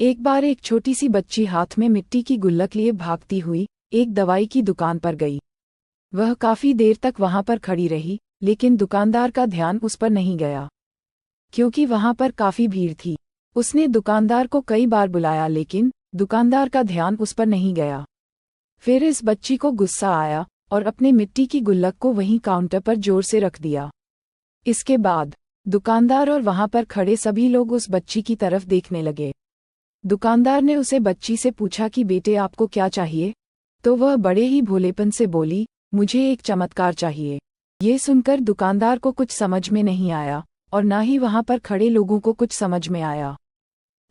एक बार एक छोटी सी बच्ची हाथ में मिट्टी की गुल्लक लिए भागती हुई एक दवाई की दुकान पर गई। वह काफी देर तक वहां पर खड़ी रही, लेकिन दुकानदार का ध्यान उस पर नहीं गया, क्योंकि वहां पर काफी भीड़ थी। उसने दुकानदार को कई बार बुलाया, लेकिन दुकानदार का ध्यान उस पर नहीं गया। फिर इस बच्ची को गुस्सा आया और अपने मिट्टी की गुल्लक को वहीं काउंटर पर जोर से रख दिया। इसके बाद दुकानदार और वहां पर खड़े सभी लोग उस बच्ची की तरफ देखने लगे। दुकानदार ने उसे बच्ची से पूछा कि बेटे आपको क्या चाहिए, तो वह बड़े ही भोलेपन से बोली, मुझे एक चमत्कार चाहिए। ये सुनकर दुकानदार को कुछ समझ में नहीं आया और ना ही वहां पर खड़े लोगों को कुछ समझ में आया।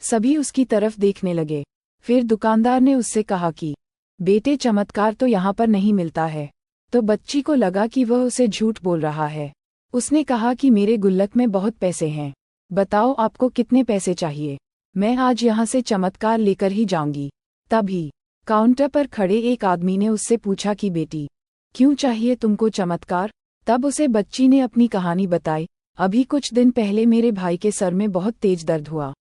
सभी उसकी तरफ देखने लगे। फिर दुकानदार ने उससे कहा कि बेटे चमत्कार तो यहाँ पर नहीं मिलता है। तो बच्ची को लगा कि वह उसे झूठ बोल रहा है। उसने कहा कि मेरे गुल्लक में बहुत पैसे हैं, बताओ आपको कितने पैसे चाहिए, मैं आज यहाँ से चमत्कार लेकर ही जाऊंगी। तभी काउंटर पर खड़े एक आदमी ने उससे पूछा कि बेटी क्यों चाहिए तुमको चमत्कार। तब उसे बच्ची ने अपनी कहानी बताई। अभी कुछ दिन पहले मेरे भाई के सर में बहुत तेज दर्द हुआ।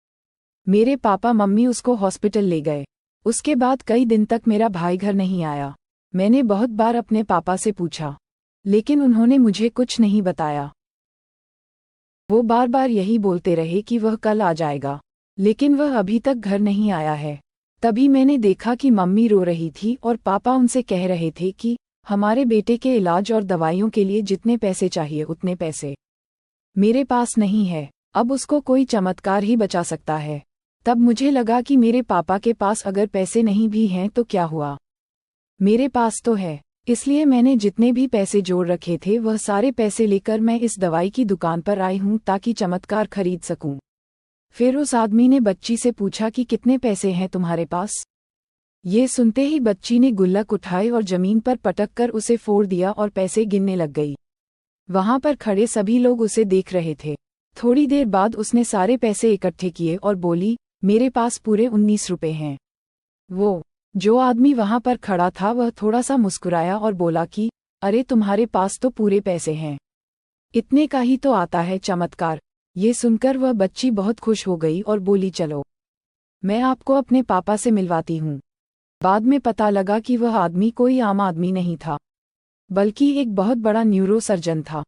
मेरे पापा मम्मी उसको हॉस्पिटल ले गए। उसके बाद कई दिन तक मेरा भाई घर नहीं आया। मैंने बहुत बार अपने पापा से पूछा, लेकिन उन्होंने मुझे कुछ नहीं बताया। वो बार बार यही बोलते रहे कि वह कल आ जाएगा, लेकिन वह अभी तक घर नहीं आया है। तभी मैंने देखा कि मम्मी रो रही थी और पापा उनसे कह रहे थे कि हमारे बेटे के इलाज और दवाइयों के लिए जितने पैसे चाहिए उतने पैसे मेरे पास नहीं है। अब उसको कोई चमत्कार ही बचा सकता है। तब मुझे लगा कि मेरे पापा के पास अगर पैसे नहीं भी हैं तो क्या हुआ, मेरे पास तो है। इसलिए मैंने जितने भी पैसे जोड़ रखे थे वह सारे पैसे लेकर मैं इस दवाई की दुकान पर आई हूँ ताकि चमत्कार खरीद सकूं। फिर उस आदमी ने बच्ची से पूछा कि कितने पैसे हैं तुम्हारे पास। ये सुनते ही बच्ची ने गुल्लक उठाई और जमीन पर पटक कर उसे फोड़ दिया और पैसे गिनने लग गई। वहां पर खड़े सभी लोग उसे देख रहे थे। थोड़ी देर बाद उसने सारे पैसे इकट्ठे किए और बोली, मेरे पास पूरे 19 रुपए हैं। वो जो आदमी वहां पर खड़ा था वह थोड़ा सा मुस्कुराया और बोला कि अरे तुम्हारे पास तो पूरे पैसे हैं, इतने का ही तो आता है चमत्कार। ये सुनकर वह बच्ची बहुत खुश हो गई और बोली, चलो मैं आपको अपने पापा से मिलवाती हूँ। बाद में पता लगा कि वह आदमी कोई आम आदमी नहीं था, बल्कि एक बहुत बड़ा न्यूरो सर्जन था।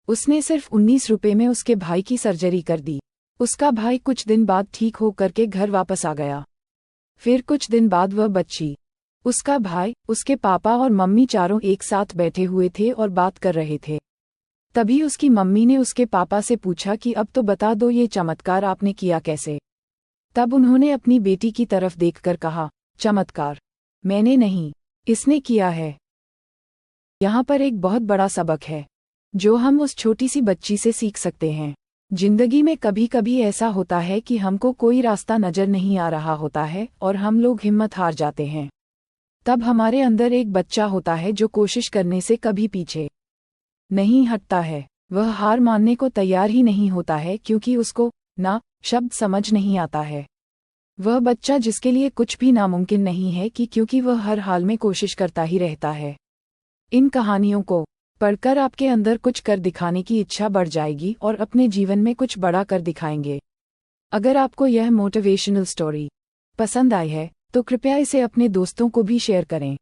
उसने सिर्फ 19 रुपए में उसके भाई की सर्जरी कर दी। उसका भाई कुछ दिन बाद ठीक हो करके घर वापस आ गया। फिर कुछ दिन बाद वह बच्ची, उसका भाई, उसके पापा और मम्मी चारों एक साथ बैठे हुए थे और बात कर रहे थे। तभी उसकी मम्मी ने उसके पापा से पूछा कि अब तो बता दो ये चमत्कार आपने किया कैसे। तब उन्होंने अपनी बेटी की तरफ देखकर कहा, चमत्कार मैंने नहीं, इसने किया है। यहाँ पर एक बहुत बड़ा सबक है जो हम उस छोटी सी बच्ची से सीख सकते हैं। जिंदगी में कभी कभी ऐसा होता है कि हमको कोई रास्ता नजर नहीं आ रहा होता है और हम लोग हिम्मत हार जाते हैं। तब हमारे अंदर एक बच्चा होता है जो कोशिश करने से कभी पीछे नहीं हटता है। वह हार मानने को तैयार ही नहीं होता है, क्योंकि उसको ना शब्द समझ नहीं आता है। वह बच्चा जिसके लिए कुछ भी नामुमकिन नहीं है, कि क्योंकि वह हर हाल में कोशिश करता ही रहता है। इन कहानियों को पढ़कर आपके अंदर कुछ कर दिखाने की इच्छा बढ़ जाएगी और अपने जीवन में कुछ बड़ा कर दिखाएंगे। अगर आपको यह मोटिवेशनल स्टोरी पसंद आई है तो कृपया इसे अपने दोस्तों को भी शेयर करें।